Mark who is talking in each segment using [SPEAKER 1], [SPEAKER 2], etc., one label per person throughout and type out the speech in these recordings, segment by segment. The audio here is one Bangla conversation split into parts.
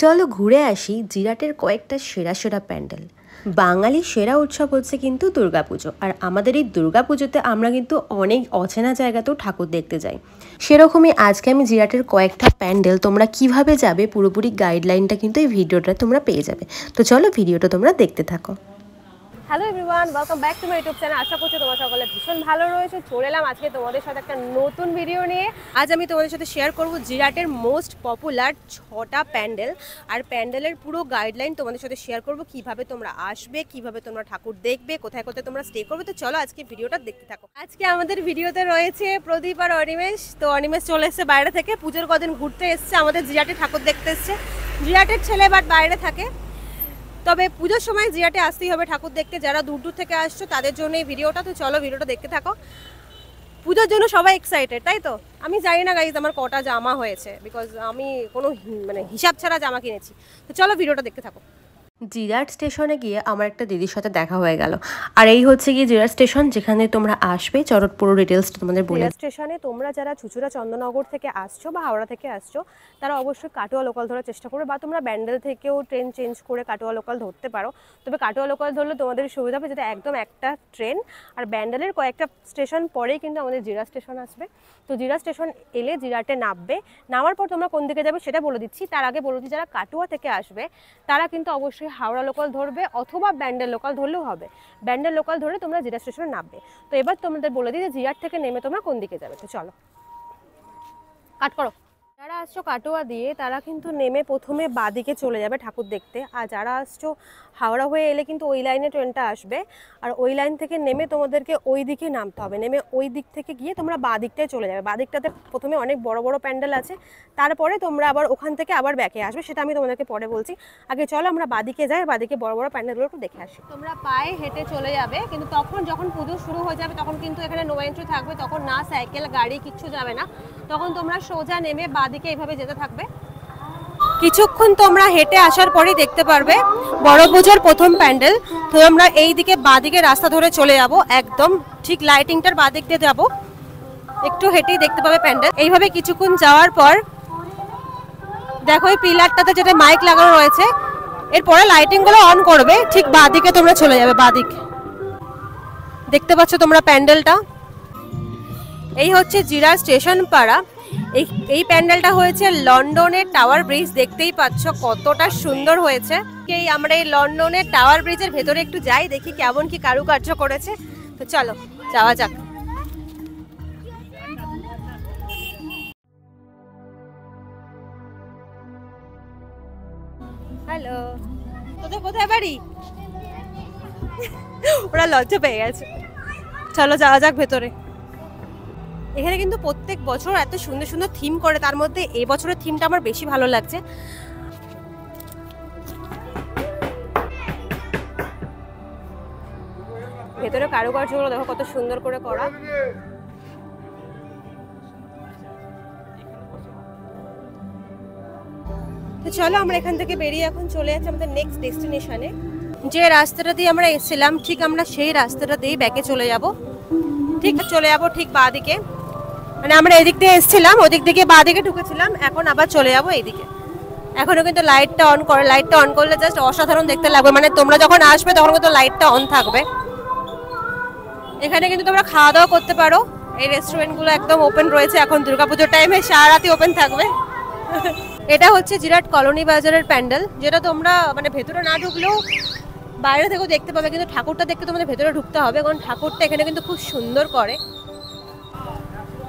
[SPEAKER 1] চলো ঘুরে আসি জিরাটের কয়েকটা সেরা সেরা প্যান্ডেল। বাঙালির সেরা উৎসব হচ্ছে কিন্তু দুর্গাপুজো, আর আমাদের এই দুর্গাপুজোতে আমরা কিন্তু অনেক অচেনা জায়গাতেও ঠাকুর দেখতে যাই। সেরকমই আজকে আমি জিরাটের কয়েকটা প্যান্ডেল তোমরা কিভাবে যাবে পুরোপুরি গাইডলাইনটা কিন্তু এই ভিডিওটা তোমরা পেয়ে যাবে। তো চলো ভিডিওটা তোমরা দেখতে থাকো।
[SPEAKER 2] Hello everyone, welcome back to my YouTube channel. আশা করছি তোমরা সকলে ভীষণ ভালো রয়েছে। চলে এলাম আজকে তোমাদের সাথে একটা নতুন ভিডিও নিয়ে। আজ আমি তোমাদের সাথে শেয়ার করব জিরাটের মোস্ট পপুলার 6টা প্যান্ডেল, আর প্যান্ডেলের পুরো গাইডলাইন তোমাদের সাথে শেয়ার করব, কিভাবে তোমরা আসবে, কিভাবে তোমরা ঠাকুর দেখবে, কোথায় কোথায় তোমরা স্টে করবে। তো চলো আজকে ভিডিওটা দেখতে থাকো। আজকে আমাদের ভিডিওতে রয়েছে প্রদীপ আর অনিমেষ। তো অনিমেষ চলে এসছে বাইরে থেকে, পুজোর কদিন ঘুরতে এসছে, আমাদের জিরাটে ঠাকুর দেখতে এসছে। জিরাটের ছেলে বাট বাইরে থাকে, তবে পুজোর সময় জিরাটে আসতেই হবে ঠাকুর দেখতে। যারা দূর দূর থেকে আসছো তাদের জন্য এই ভিডিওটা। তো চলো ভিডিওটা দেখতে থাকো। পুজোর জন্য সবাই এক্সাইটেড, তাই তো? আমি জানি না গাইজ আমার কটা জামা হয়েছে, বিকজ আমি কোনো হিসাব ছাড়া জামা কিনেছি। তো চলো ভিডিওটা দেখতে থাকো। জিরাট স্টেশনে গিয়ে আমার একটা দিদির সাথে দেখা হয়ে গেল, আর এই হচ্ছে গিয়ে জিরাট স্টেশন, যেখানে তোমরা আসবে। চলো পুরো ডিটেলসটা তোমাদের বলে। জিরাট স্টেশনে তোমরা যারা চুচুড়া চন্দননগর থেকে আসছো বা হাওড়া থেকে আসছো, তারা অবশ্যই কাটোয়া লোকাল ধরার চেষ্টা করবে, বা তোমরা ব্যান্ডেল থেকেও ট্রেন চেঞ্জ করে কাটোয়া লোকাল ধরতে পারো। তবে কাটোয়া লোকাল ধরলে তোমাদের সুবিধা হবে, যেটা একদম একটা ট্রেন, আর ব্যান্ডেলের কয়েকটা স্টেশন পরেই কিন্তু আমাদের জিরাট স্টেশন আসবে। তো জিরাট স্টেশন এলে জিরাটে নামবে। নামার পর তোমরা কোন দিকে যাবে সেটা বলে দিচ্ছি। তার আগে বলে দিচ্ছি, যারা কাটোয়া থেকে আসবে তারা কিন্তু অবশ্যই হাওড়া লোকাল ধরবে, অথবা ব্যান্ডেল লোকাল ধরলেও হবে। ব্যান্ডেল লোকাল ধরে তোমরা জিরাট স্টেশনে নামবে। তো এবার তোমাদের বলে দিই যে জিরাট থেকে নেমে তোমরা কোন দিকে যাবে। তো চলো কাট করো। যারা আসছো কাটোয়া দিয়ে তারা কিন্তু নেমে প্রথমে বাঁদিকে চলে যাবে ঠাকুর দেখতে, আর যারা আসছো হাওড়া হয়ে এলে কিন্তু ওই লাইনে ট্রেনটা আসবে, আর ওই লাইন থেকে নেমে তোমাদেরকে ওই দিকে নামতে হবে। নেমে ওই দিক থেকে গিয়ে তোমরা বাঁদিকটায় চলে যাবে। বাঁদিকটাতে প্রথমে অনেক বড় বড় প্যান্ডেল আছে, তারপরে তোমরা আবার ওখান থেকে আবার ব্যাকে আসবে, সেটা আমি তোমাদেরকে পরে বলছি। আগে চলো আমরা বাঁদিকে যাই, বাঁদিকে বড় বড় প্যান্ডেলগুলো একটু দেখে আসি। তোমরা পায়ে হেঁটে চলে যাবে, কিন্তু তখন যখন পুজো শুরু হয়ে যাবে তখন কিন্তু এখানে নো এন্ট্রি থাকবে, তখন না সাইকেল গাড়ি কিচ্ছু যাবে না। তখন তোমরা সোজা নেমে বাঁদিকে এইভাবে যেতে থাকবে। কিছুক্ষণ তোমরা হেঁটে আসার পরেই দেখতে পারবে বড় পুজোর প্রথম প্যান্ডেল। তো আমরা এই দিকে বাঁদিকে রাস্তা ধরে চলে যাব, একদম ঠিক লাইটিংটার বাঁদিক দিয়ে যাবো। একটু হেঁটেই দেখতে পাবে প্যান্ডেল। এইভাবে কিছুক্ষণ যাওয়ার পর দেখো এই পিলারটাতে যেটা মাইক লাগানো রয়েছে, এরপরে লাইটিংগুলো অন করবে, ঠিক বাঁদিকে তোমরা চলে যাবে। বাঁদিক দেখতে পাচ্ছ তোমরা প্যান্ডেলটা। এই হচ্ছে জিরাট স্টেশন পাড়া। এই প্যান্ডেলটা হয়েছে লন্ডনের টাওয়ার ব্রিজ, দেখতেই পাচ্ছ কতটা সুন্দর হয়েছে। আমরা এই লন্ডনের টাওয়ার ব্রিজের ভেতরে একটু যাই, দেখি কেমন কি কারুকার্য করেছে। তো চলো যাওয়া যাক। হ্যালো, তোদের কোথায় বাড়ি? ওরা লজ্জা পেয়ে গেছে। চলো যাওয়া যাক ভেতরে। এখানে কিন্তু প্রত্যেক বছর এত সুন্দর সুন্দর থিম করে, তার মধ্যে এই বছরের থিমটা আমার বেশি ভালো লাগছে। ভেতরে কারুকার্যগুলো দেখো কত সুন্দর করে করা। তো চলো আমরা এখান থেকে বেরিয়ে এখন চলে যাচ্ছি আমাদের নেক্সট ডেস্টিনেশনে। যে রাস্তাটা দিয়ে আমরা এসেছিলাম ঠিক আমরা সেই রাস্তাটা দিয়েই ব্যাকে চলে যাব। ঠিক চলে যাবো ঠিক বাঁদিকে, মানে আমরা এদিক দিয়ে এসেছিলাম, ওদিক থেকে বাঁদিকে ঢুকেছিলাম, এখন আবার চলে যাবো এইদিকে। এখনো কিন্তু লাইটটা অন করে, লাইটটা অন করলে জাস্ট অসাধারণ দেখতে লাগবে, মানে তোমরা যখন আসবে তখন কিন্তু লাইটটা অন থাকবে। এখানে কিন্তু তোমরা খাওয়া দাওয়া করতে পারো, এই রেস্টুরেন্টগুলো একদম ওপেন রয়েছে এখন দুর্গাপুজোর টাইমে, সারা রাতই ওপেন থাকবে। এটা হচ্ছে জিরাট কলোনি বাজারের প্যান্ডেল, যেটা তোমরা মানে ভেতরে না ঢুকলেও বাইরে থেকেও দেখতে পাবে, কিন্তু ঠাকুরটা দেখতে তোমাদের ভেতরে ঢুকতে হবে, কারণ ঠাকুরটা এখানে কিন্তু খুব সুন্দর করে।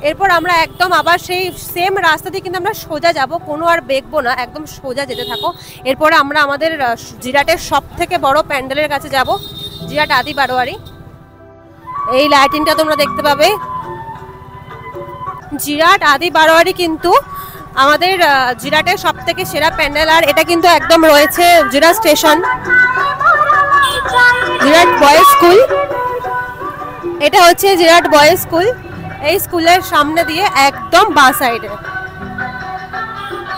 [SPEAKER 2] এরপর আমরা একদম আবার সেই সেম রাস্তা দিয়ে কিন্তু আমরা সোজা যাব, কোনো আর বেঁকবো না, একদম সোজা যেতে থাকো। এরপরে আমরা আমাদের জিরাটের সব থেকে বড় প্যান্ডেলের কাছে যাব, জিরাট আদি বারোয়ারি। এই লাইটিংটা তোমরা দেখতে পাবে। জিরাট আদি বারোয়ারি কিন্তু আমাদের জিরাটের সব থেকে সেরা প্যান্ডেল, আর এটা কিন্তু একদম রয়েছে Jirat station, Jirat boys school. এটা হচ্ছে জিরাট বয়েজ স্কুল, এই স্কুলের সামনে দিয়ে একদম বাঁ সাইডে।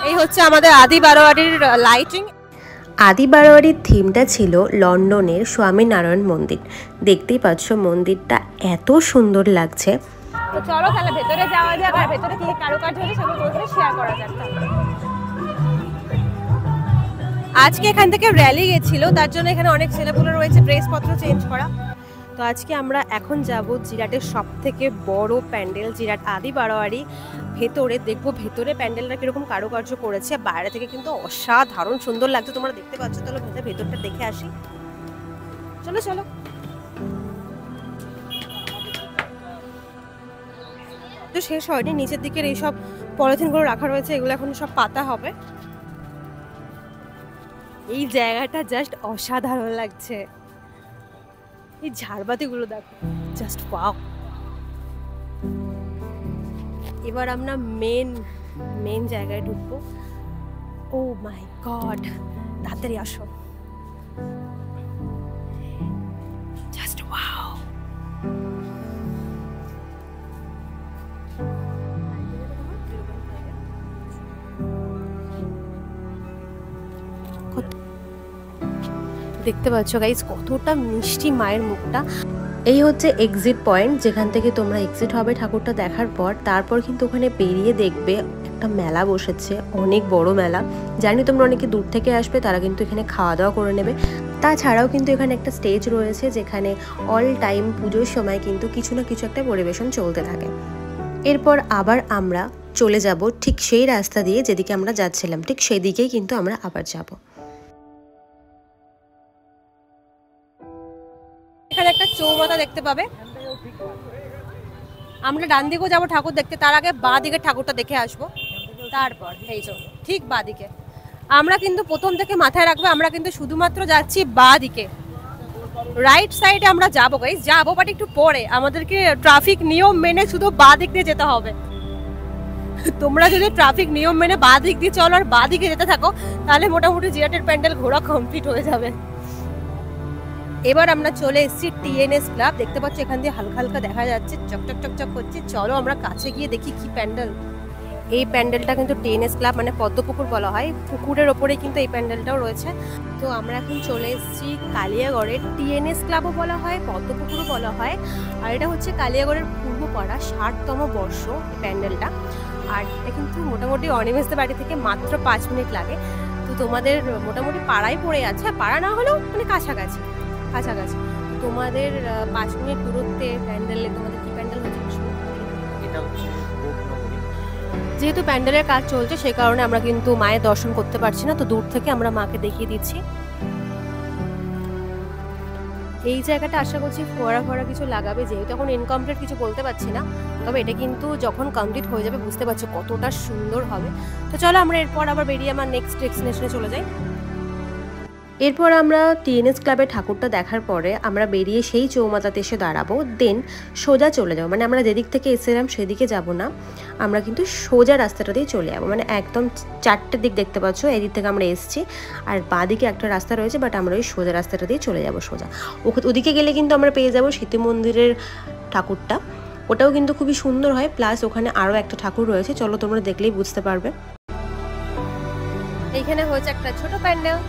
[SPEAKER 2] এই হচ্ছে আমাদের আদি বারোয়ারির লাইটিং।
[SPEAKER 1] আদি বারোয়ারির থিমটা ছিল লন্ডনের স্বামীনারায়ণ মন্দির। দেখতেই পাচ্ছ মন্দিরটা এত সুন্দর লাগছে।
[SPEAKER 2] তো চলো তাহলে ভেতরে যাওয়া যাক, আর ভেতরে কি কারুকার্য হচ্ছে সেগুলো তোমাদের শেয়ার করা যাক। আজকে এখান থেকে র্যালি গেছিল, তার জন্য এখানে অনেক ছেলেপুলে রয়েছে ড্রেসপত্র চেঞ্জ করা। তো আজকে আমরা এখন যাব জিরাটের সব থেকে বড় প্যান্ডেল, জিরাট আদি বারোয়ারি। ভেতরে দেখবো ভেতরে প্যান্ডেলটা কিরকম কারুকার্য করেছে, বাইরে থেকে কিন্তু অসাধারণ সুন্দর লাগছে, তোমরা দেখতে পাচ্ছ। তাহলে ভেতরটা দেখে আসি, চলো চলো। তো শেষ হয়নি, নিচের দিকের এইসব পলিথিনগুলো রাখা রয়েছে, এগুলো এখন সব পাতা হবে। এই জায়গাটা জাস্ট অসাধারণ লাগছে, এই ঝাড়বাতিগুলো দেখো, জাস্ট ওয়াও। এবার আমরা মেন জায়গায় ঢুকবো। ও মাই গড, তাড়াতাড়ি আসো, জাস্ট ওয়াও। দেখতে পাচ্ছ গাইস কতটা মিষ্টি মায়ের মুখটা।
[SPEAKER 1] এই হচ্ছে এক্সিট পয়েন্ট, যেখান থেকে তোমরা এক্সিট হবে ঠাকুরটা দেখার পর। তারপর কিন্তু ওখানে বেরিয়ে দেখবে একটা মেলা বসেছে, অনেক বড় মেলা। জানি তোমরা অনেকে দূর থেকে আসবে, তারা কিন্তু এখানে খাওয়া দাওয়া করে নেবে। তাছাড়াও কিন্তু এখানে একটা স্টেজ রয়েছে, যেখানে অল টাইম পুজোর সময় কিন্তু কিছু না কিছু একটা পরিবেশন চলতে থাকে। এরপর আবার আমরা চলে যাব ঠিক সেই রাস্তা দিয়ে যেদিকে আমরা যাচ্ছিলাম, ঠিক সেই দিকেই কিন্তু আমরা আবার যাব।
[SPEAKER 2] এখানে একটা চৌমাথা দেখতে পাবে, আমরা ডান দিকেও যাবো ঠাকুর দেখতে, তার আগে বাঁ দিকের ঠাকুরটা দেখে আসবো। তারপর এই চলো ঠিক বাঁ দিকে। আমরা কিন্তু প্রথম থেকে মাথায় রাখবো, আমরা কিন্তু শুধুমাত্র যাচ্ছি বাঁ দিকে, রাইট সাইডে আমরা যাবো গাইস, যাবো বাট একটু পরে। আমাদেরকে ট্রাফিক নিয়ম মেনে শুধু বাঁ দিক দিয়ে যেতে হবে। তোমরা যদি ট্রাফিক নিয়ম মেনে বাঁ দিক দিয়ে চলো আর বাঁ দিকে যেতে থাকো, তাহলে মোটামুটি জিরাটের প্যান্ডেল ঘোরা কমপ্লিট হয়ে যাবে। এবার আমরা চলে এসেছি টিএনএস ক্লাব, দেখতে পাচ্ছ এখান দিয়ে হালকা হালকা দেখা যাচ্ছে, চকচক চকচক করছে। চলো আমরা কাছে গিয়ে দেখি কি প্যান্ডেল। এই প্যান্ডেলটা কিন্তু টিএনএস ক্লাব মানে পদ্মপুকুর বলা হয়, পুকুরের ওপরে কিন্তু এই প্যান্ডেলটাও রয়েছে। তো আমরা এখন চলে এসেছি কালিয়াগড়ের টিএনএস ক্লাবও বলা হয়, পদ্মপুকুরও বলা হয়। আর এটা হচ্ছে কালিয়াগড়ের পূর্বপাড়া 60তম বর্ষ এই প্যান্ডেলটা। আর এটা কিন্তু মোটামুটি অনিমেষদের বাড়ি থেকে মাত্র 5 মিনিট লাগে। তো তোমাদের মোটামুটি পাড়ায় পড়ে আছে, পাড়া না হলেও মানে কাছাকাছি। তোমাদের 5 মিনিট দূরত্বে প্যান্ডেলে তোমাদের কি প্যান্ডেল হচ্ছে?
[SPEAKER 3] এটা হচ্ছে
[SPEAKER 2] যেহেতু প্যান্ডেলের কাজ চলছে সেই কারণে আমরা কিন্তু মায়ের দর্শন করতে পারছি না, তো দূর থেকে আমরা মাকে দেখিয়ে দিচ্ছি। এই জায়গাটা আশা করছি ফোয়ারা কিছু লাগাবে, যেহেতু এখন ইনকমপ্লিট কিছু বলতে পারছি না, তবে এটা কিন্তু যখন কমপ্লিট হয়ে যাবে বুঝতে পারছো কতটা সুন্দর হবে। তো চলো আমরা এরপর আবার বেরিয়ে আমার নেক্সট ডেস্টিনেশনে চলে যাই।
[SPEAKER 1] এরপর আমরা টিএনএস ক্লাবে ঠাকুরটা দেখার পরে আমরা বেরিয়ে সেই চৌমাথাতে এসে দাঁড়াবো, দেন সোজা চলে যাবো। মানে আমরা যেদিক থেকে এসেছিলাম সেদিকে যাব না, আমরা কিন্তু সোজা রাস্তাটা দিয়ে চলে যাবো। মানে একদম 4টে দিক দেখতে পাচ্ছ, এই দিক থেকে আমরা এসেছি, আর বাঁ দিকে একটা রাস্তা রয়েছে, বাট আমরা ওই সোজা রাস্তাটা দিয়ে চলে যাবো সোজা। ওদিকে গেলে কিন্তু আমরা পেয়ে যাবো স্মৃতি মন্দিরের ঠাকুরটা, ওটাও কিন্তু খুবই সুন্দর হয়। প্লাস ওখানে আরও একটা ঠাকুর রয়েছে, চলো তোমরা দেখলেই বুঝতে পারবে।
[SPEAKER 2] এইখানে হয়েছে একটা ছোট প্যান্ডেল,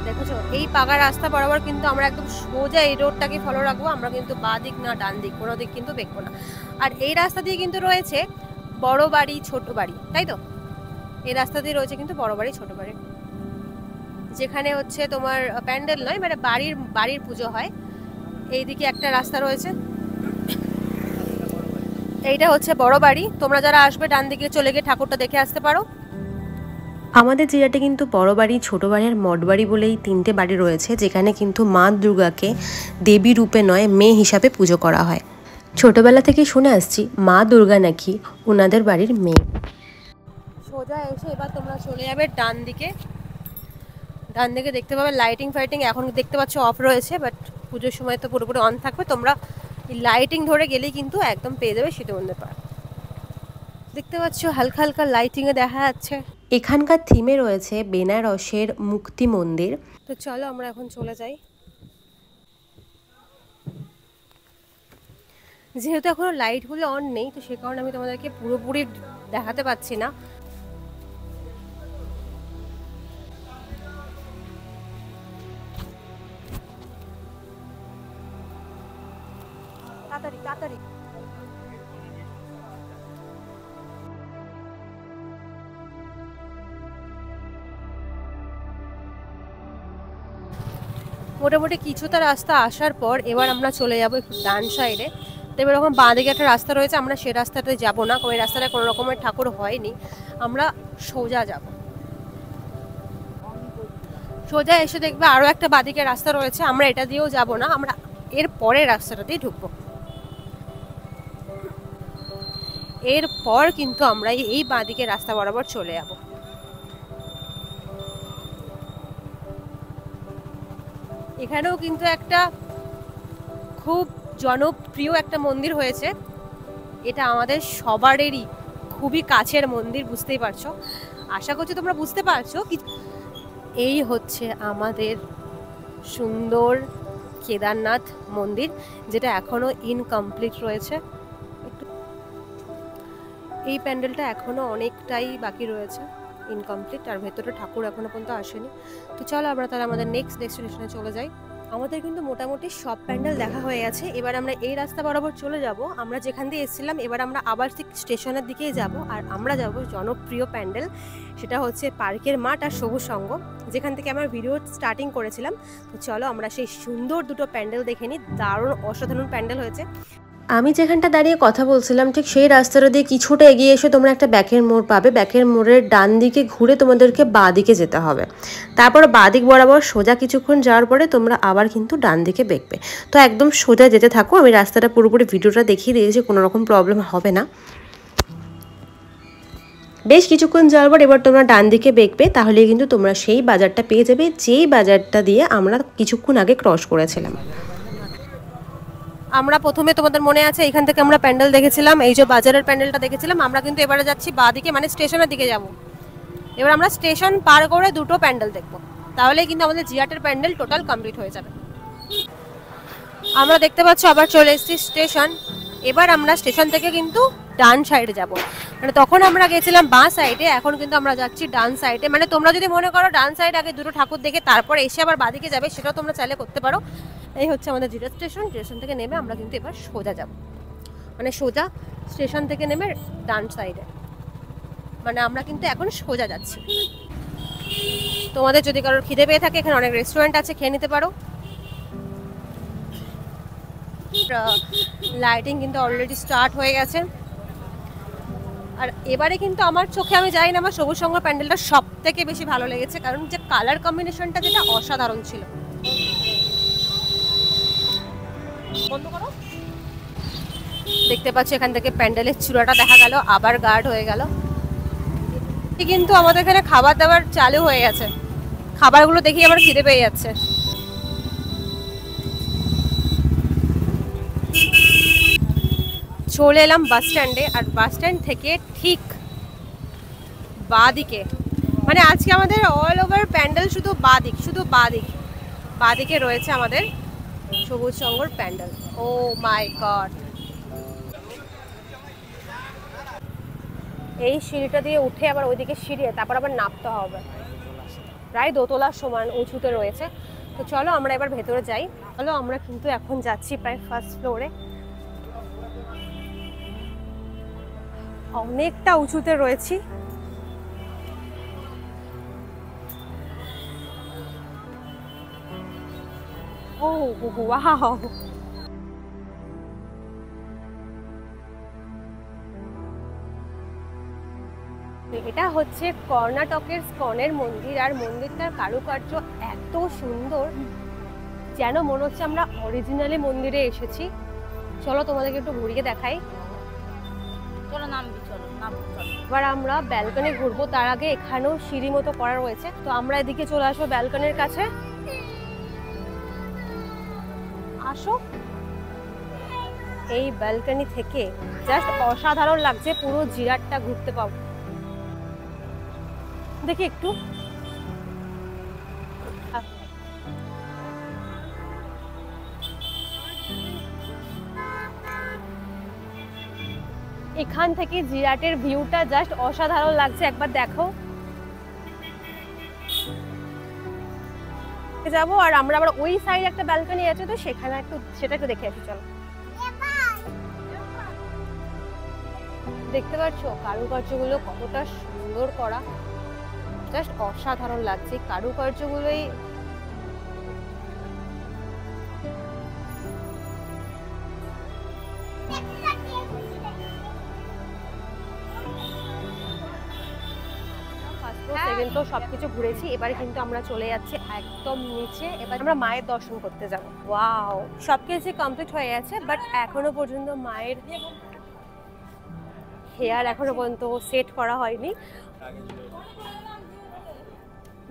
[SPEAKER 2] দেখেছো? এই পাকা রাস্তা বরাবর কিন্তু আমরা একদম সোজা এই রোডটাকে ফলো রাখবো, আমরা কিন্তু বাঁ দিক না ডান দিক কোনো দিক কিন্তু দেখবো না। আর এই রাস্তা দিয়ে কিন্তু রয়েছে বড় বাড়ি ছোট বাড়ি, তাই তো? এই রাস্তা দিয়ে রয়েছে কিন্তু বড় বাড়ি ছোট বাড়ি, যেখানে হচ্ছে তোমার প্যান্ডেল নয় মানে বাড়ির পুজো হয়। এইদিকে একটা রাস্তা রয়েছে, এইটা হচ্ছে বড় বাড়ি। তোমরা যারা আসবে ডান দিকে চলে গিয়ে ঠাকুরটা দেখে আসতে পারো।
[SPEAKER 1] আমাদের জিরাটে কিন্তু বড় বাড়ি, ছোট বাড়ি আর মঠ বাড়ি বলেই 3টে বাড়ি রয়েছে, যেখানে কিন্তু মা দুর্গাকে দেবী রূপে নয় মেয়ে হিসাবে পুজো করা হয়। ছোটবেলা থেকে শুনে আসছি মা দুর্গা নাকি ওনাদের বাড়ির মেয়ে।
[SPEAKER 2] সোজা এসে এবার তোমরা চলে যাবে ডান দিকে। ডান দিকে দেখতে পাবে লাইটিং ফাইটিং এখন দেখতে পাচ্ছ অফ রয়েছে, বাট পুজোর সময় তো পুরোপুরি অন থাকবে। তোমরা এই লাইটিং ধরে গেলেই কিন্তু একদম পেয়ে যাবে স্মৃতি মন্দির পার্ক। দেখতে পাচ্ছ হালকা হালকা লাইটিংয়ে দেখা যাচ্ছে।
[SPEAKER 1] এখানকার থিমে রয়েছে বেনারসের মুক্তি মন্দির।
[SPEAKER 2] তো চলো আমরা এখন চলে যাই। যেহেতু এখনো লাইটগুলো অন নেই, তো সে কারণে আমি তোমাদেরকে পুরোপুরি দেখাতে পাচ্ছি না। তাড়াতাড়ি তাড়াতাড়ি। মোটামুটি কিছুটা রাস্তা আসার পর এবার আমরা চলে যাব একটু ডান সাইডে। তো এবার এরকম বাঁ দিকে একটা রাস্তা রয়েছে, আমরা সেই রাস্তাতে যাব না, ওই রাস্তাটা কোনো রকমের ঠাকুর হয়নি, আমরা সোজা যাব। সোজা এসে দেখবে আরও একটা বাঁদিকে রাস্তা রয়েছে, আমরা এটা দিয়েও যাব না, আমরা এর পরের রাস্তাটা দিয়ে ঢুকবো। এরপর কিন্তু আমরা এই বাঁদিকে রাস্তা বরাবর চলে যাব। এখানেও কিন্তু একটা খুব জনপ্রিয় একটা মন্দির হয়েছে, এটা আমাদের সবারই খুবই কাছের মন্দির, বুঝতেই পারছো, আশা করছি তোমরা বুঝতে পারছো। এই হচ্ছে আমাদের সুন্দর কেদারনাথ মন্দির, যেটা এখনো ইনকমপ্লিট রয়েছে। এই প্যান্ডেলটা এখনো অনেকটাই বাকি রয়েছে, ইনকমপ্লিট, আর ভেতরে ঠাকুর এখনো পর্যন্ত আসেনি। তো চলো আমরা তাহলে আমাদের নেক্সট ডেস্টিনেশনে চলে যাই। আমাদের কিন্তু মোটামুটি সব প্যান্ডেল দেখা হয়ে গেছে, এবার আমরা এই রাস্তা বরাবর চলে যাব, আমরা যেখান দিয়ে এসেছিলাম এবার আমরা আবার ঠিক স্টেশনের দিকেই যাব, আর আমরা যাব জনপ্রিয় প্যান্ডেল, সেটা হচ্ছে পার্কের মাঠ আর সবুজ সঙ্গ, যেখান থেকে আমার ভিডিও স্টার্টিং করেছিলাম। তো চলো আমরা সেই সুন্দর দুটো প্যান্ডেল দেখে নিই, দারুণ অসাধারণ প্যান্ডেল হয়েছে।
[SPEAKER 1] আমি যেখানটা দাঁড়িয়ে কথা বলছিলাম ঠিক সেই রাস্তাটা দিয়ে কিছুটা এগিয়ে এসে তোমরা একটা ব্যাকের মোড় পাবে, ব্যাকের মোড়ের ডান দিকে ঘুরে তোমাদেরকে বাঁ দিকে যেতে হবে, তারপর বাঁ দিক বরাবর সোজা কিছুক্ষণ যাওয়ার পরে তোমরা আবার কিন্তু ডান দিকে বেঁকবে। তো একদম সোজা যেতে থাকো, আমি রাস্তাটা পুরোপুরি ভিডিওটা দেখিয়ে দিয়েছি, কোনো রকম প্রবলেম হবে না। বেশ কিছুক্ষণ যাওয়ার পর এবার তোমরা ডান দিকে বেঁকবে, তাহলে কিন্তু তোমরা সেই বাজারটা পেয়ে যাবে, যেই বাজারটা দিয়ে আমরা কিছুক্ষণ আগে ক্রস করেছিলাম।
[SPEAKER 2] আমরা প্রথমে তোমাদের মনে আছে এখান থেকে আমরা প্যান্ডেল দেখেছিলাম, এই যে বাজারের প্যান্ডেলটা দেখেছিলাম, আমরা কিন্তু এবারে যাচ্ছি বাঁ দিকে, মানে স্টেশনের দিকে যাব। এবার আমরা স্টেশন পার করে দুটো প্যান্ডেল দেখব, তাহলেই কিন্তু আমাদের জিরাটের প্যান্ডেল টোটাল কমপ্লিট হয়ে যাবে। আমরা দেখতে পাচ্ছি আবার চলে এসেছি স্টেশন, এবার আমরা স্টেশন থেকে কিন্তু ডান সাইডে যাব, মানে তখন আমরা গেছিলাম বাঁ সাইডে, এখন কিন্তু আমরা যাচ্ছি ডান সাইডে। মানে তোমরা যদি মনে করো ডান সাইড আগে দুটো ঠাকুর দেখে তারপর এসে আবার বাঁদিকে যাবে, সেটাও তোমরা চাইলে করতে পারো। এই হচ্ছে আমাদের জিরাট স্টেশন, স্টেশন থেকে নেমে আমরা কিন্তু এবার সোজা যাব, মানে সোজা স্টেশন থেকে নেমে ডান সাইডে, মানে আমরা কিন্তু এখন সোজা যাচ্ছি। তোমাদের যদি কারোর খিদে পেয়ে থাকে এখানে অনেক রেস্টুরেন্ট আছে, খেয়ে নিতে পারো। লাইটিং কিন্তু অলরেডি স্টার্ট হয়ে গেছে, আর এবারে কিন্তু আমার চোখে, আমি জানি না, আমার সবুজ সঙ্গ প্যান্ডেলটা সব থেকে বেশি ভালো লেগেছে, কারণ যে কালার কম্বিনেশনটা যেটা অসাধারণ ছিল। বন্ধ করো। দেখতে পাচ্ছি এখান থেকে প্যান্ডেলের চূড়াটা দেখা গেল, আবার গার্ড হয়ে গেল। কিন্তু আমাদের এখানে খাবার দাবার চালু হয়ে গেছে, খাবারগুলো দেখি আমার খিদে পেয়ে যাচ্ছে। চলে এলাম বাস স্ট্যান্ডে, আর বাস স্ট্যান্ড থেকে ঠিক বাঁ দিকে, মানে আজকে আমাদের অল ওভার প্যান্ডেল শুধু বাঁদিক, শুধু বাঁদিকে রয়েছে আমাদের সবুজ সঙ্গর প্যান্ডেল। ও মাই গড, এই সিঁড়িটা দিয়ে উঠে আবার ওইদিকে সিঁড়িয়ে তারপর আবার নামতে হবে, প্রায় দোতলার সমান উঁচুতে রয়েছে। তো চলো আমরা এবার ভেতরে যাই। চলো আমরা কিন্তু এখন যাচ্ছি প্রায় ফার্স্ট ফ্লোরে, অনেকটা উঁচুতে রয়েছি। ও ওয়াও, এটা হচ্ছে কর্ণাটকের স্কনের মন্দির, আর মন্দিরটার কারুকার্য এত সুন্দর যেন মনে হচ্ছে আমরা অরিজিনালি মন্দিরে এসেছি। চলো তোমাদেরকে একটু ঘুরিয়ে দেখাই। চলো নামবি, চলো নামবো। এবার আমরা ব্যালকনি ঘুরবো, তার আগে এখানেও সিঁড়ি মতো করা রয়েছে, তো আমরা এদিকে চলে আসবো ব্যালকনির কাছে। আসো, এই ব্যালকনি থেকে জাস্ট অসাধারণ লাগছে, পুরো জিরাটটা ঘুরতে পাবো। দেখি একটু, এখান থেকে জিরাটের ভিউটা জাস্ট অসাধারণ লাগছে, একবার দেখো। যাবো, আর আমরা আবার ওই সাইড একটা ব্যালকনি আছে, তো সেখানে সেটা একটু দেখে আসি। চলো, দেখতে পাচ্ছ কারুকার্যগুলো কতটা সুন্দর করা, জাস্ট অসাধারণ লাগছে কারুকার্যগুলোই। পর্যন্ত সবকিছু ঘুরেছি, এবারে কিন্তু আমরা চলে যাচ্ছি একদম নিচে। এবার আমরা মায়ের দর্শন করতে যাব। ওয়াও, সবকিছু কমপ্লিট হয়ে গেছে, বাট এখনো পর্যন্ত মায়ের হেয়ার এখনো পর্যন্ত সেট করা হয়নি।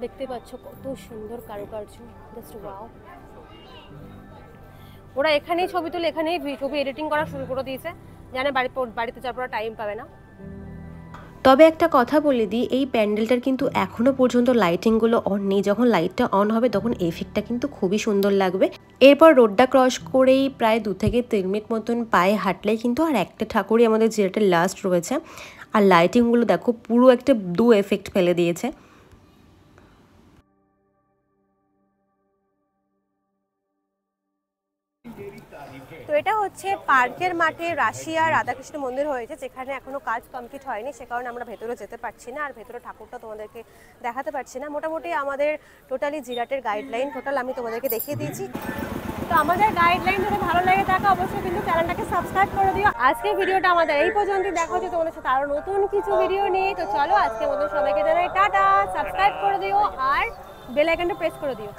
[SPEAKER 2] দেখতে পাচ্ছ কত সুন্দর কারুকার্য, জাস্ট ওয়াও। ওরা এখানেই ছবি তুলে এখানেই ছবি এডিটিং করা শুরু করে দিয়েছে, জানে বাড়িতে যাওয়ার পর টাইম পাবে না।
[SPEAKER 1] তবে একটা কথা বলে দিই, এই প্যান্ডেলটার কিন্তু এখনও পর্যন্ত লাইটিংগুলো অন নেই। যখন লাইটটা অন হবে তখন এফেক্টটা কিন্তু খুবই সুন্দর লাগবে। এরপর রোডটা ক্রস করেই প্রায় 2 থেকে 3 মিনিট মতন পায়ে হাঁটলেই কিন্তু আর একটা ঠাকুরই আমাদের জিরাটের লাস্ট রয়েছে। আর লাইটিংগুলো দেখো পুরো একটা ব্লু এফেক্ট ফেলে দিয়েছে।
[SPEAKER 2] তো এটা হচ্ছে পার্কের মাঠে রাশিয়া রাধাকৃষ্ণ মন্দির হয়েছে, যেখানে এখনো কাজ কমপ্লিট হয়নি, সে কারণে আমরা ভেতরে যেতে পারছি না আর ভেতরে ঠাকুরটা তোমাদেরকে দেখাতে পারছি না। মোটামুটি আমাদের টোটালি জিরাটের গাইডলাইন আমি তোমাদেরকে দেখিয়ে দিয়েছি। তো আমাদের গাইডলাইন যদি ভালো লাগে থাকে অবশ্যই কিন্তু চ্যানেলটাকে সাবস্ক্রাইব করে দিও। আজকের ভিডিওটা আমাদের এই পর্যন্তই, দেখা হচ্ছে তোমাদের সাথে আরো নতুন কিছু ভিডিও নিয়ে। তো চলো আজকের মতো সবাইকে জানাই টাটা, সাবস্ক্রাইব করে দিও আর বেল আইকনটা প্রেস করে দিও।